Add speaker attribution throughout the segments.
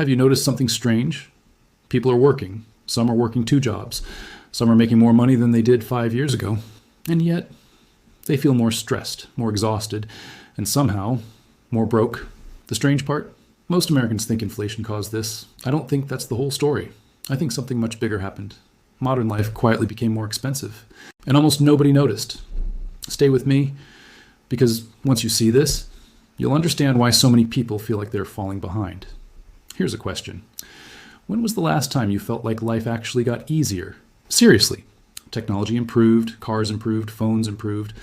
Speaker 1: Have you noticed something strange? People are working. Some are working 2 jobs. Some are making more money than they did 5 years ago. And yet, they feel more stressed, more exhausted, and somehow more broke. The strange part? Most Americans think inflation caused this. I don't think that's the whole story. I think something much bigger happened. Modern life quietly became more expensive. And almost nobody noticed. Stay with me, because once you see this, you'll understand why so many people feel like they're falling behind. Here's a question. When was the last time you felt like life actually got easier? Seriously. Technology improved, cars improved, phones improved,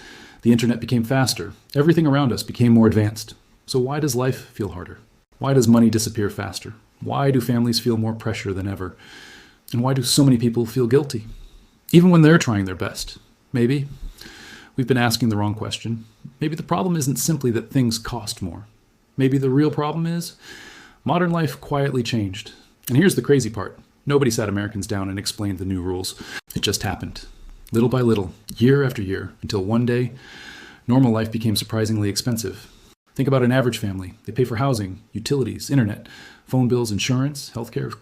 Speaker 1: the internet became faster, everything around us became more advanced. So why does life feel harder? Why does money disappear faster? Why do families feel more pressure than ever? And why do so many people feel guilty? Even when they're trying their best. Maybe we've been asking the wrong question. Maybe the problem isn't simply that things cost more. Maybe the real problem is modern life quietly changed. And here's the crazy part. Nobody sat Americans down and explained the new rules. It just happened. Little by little, year after year, until one day, normal life became surprisingly expensive. Think about an average family. They pay for housing, utilities, internet, phone bills, insurance, healthcare,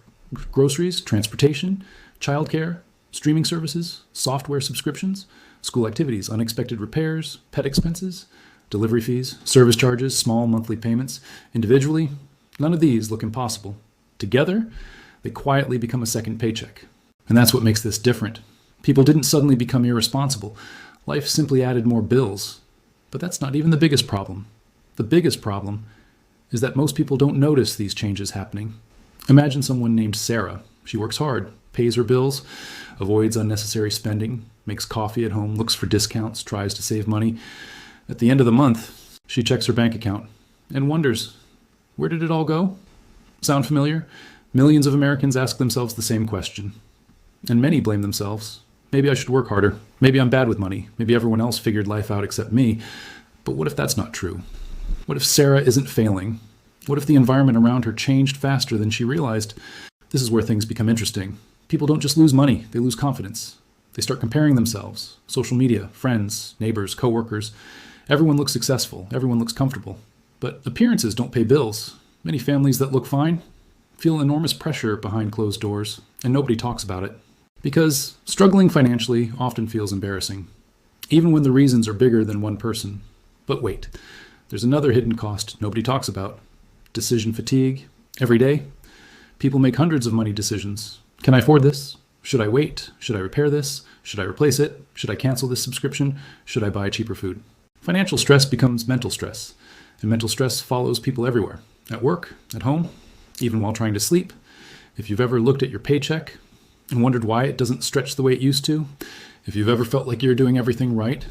Speaker 1: groceries, transportation, childcare, streaming services, software subscriptions, school activities, unexpected repairs, pet expenses, delivery fees, service charges, small monthly payments. Individually, none of these look impossible. Together, they quietly become a second paycheck. And that's what makes this different. People didn't suddenly become irresponsible. Life simply added more bills. But that's not even the biggest problem. The biggest problem is that most people don't notice these changes happening. Imagine someone named Sarah. She works hard, pays her bills, avoids unnecessary spending, makes coffee at home, looks for discounts, tries to save money. At the end of the month, she checks her bank account and wonders, where did it all go? Sound familiar? Millions of Americans ask themselves the same question. And many blame themselves. Maybe I should work harder. Maybe I'm bad with money. Maybe everyone else figured life out except me. But what if that's not true? What if Sarah isn't failing? What if the environment around her changed faster than she realized? This is where things become interesting. People don't just lose money, they lose confidence. They start comparing themselves. Social media, friends, neighbors, coworkers. Everyone looks successful. Everyone looks comfortable. But appearances don't pay bills. Many families that look fine feel enormous pressure behind closed doors, and nobody talks about it. Because struggling financially often feels embarrassing, even when the reasons are bigger than one person. But wait, there's another hidden cost nobody talks about. Decision fatigue. Every day, people make hundreds of money decisions. Can I afford this? Should I wait? Should I repair this? Should I replace it? Should I cancel this subscription? Should I buy cheaper food? Financial stress becomes mental stress, and mental stress follows people everywhere. At work, at home, even while trying to sleep. If you've ever looked at your paycheck and wondered why it doesn't stretch the way it used to, if you've ever felt like you're doing everything right,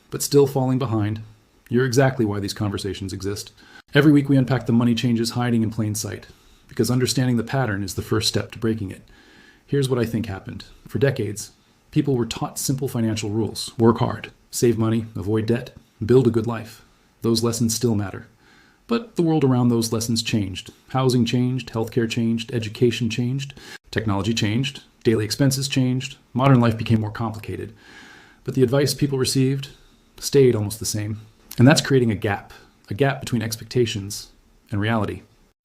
Speaker 1: but still falling behind, you're exactly why these conversations exist. Every week we unpack the money changes hiding in plain sight, because understanding the pattern is the first step to breaking it. Here's what I think happened. For decades, people were taught simple financial rules. Work hard, save money, avoid debt, build a good life. Those lessons still matter. But the world around those lessons changed. Housing changed, healthcare changed, education changed, technology changed, daily expenses changed, modern life became more complicated. But the advice people received stayed almost the same. And that's creating a gap between expectations and reality.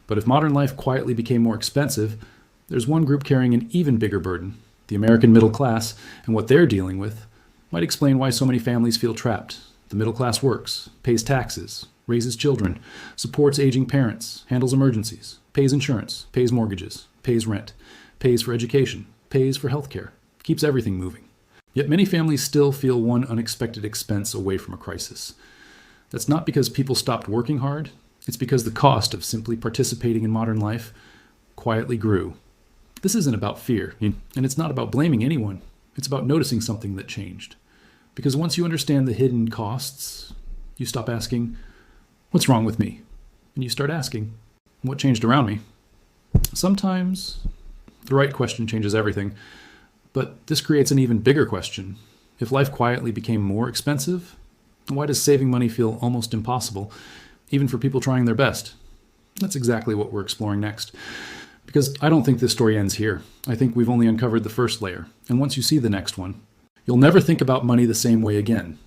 Speaker 1: But if modern life quietly became more expensive, there's one group carrying an even bigger burden. The American middle class, and what they're dealing with might explain why so many families feel trapped. The middle class works, pays taxes, raises children, supports aging parents, handles emergencies, pays insurance, pays mortgages, pays rent, pays for education, pays for healthcare, keeps everything moving. Yet many families still feel one unexpected expense away from a crisis. That's not because people stopped working hard. It's because the cost of simply participating in modern life quietly grew. This isn't about fear, and it's not about blaming anyone. It's about noticing something that changed. Because once you understand the hidden costs, you stop asking, what's wrong with me? And you start asking, what changed around me? Sometimes the right question changes everything, but this creates an even bigger question. If life quietly became more expensive, why does saving money feel almost impossible, even for people trying their best? That's exactly what we're exploring next. Because I don't think this story ends here. I think we've only uncovered the first layer, and once you see the next one, you'll never think about money the same way again.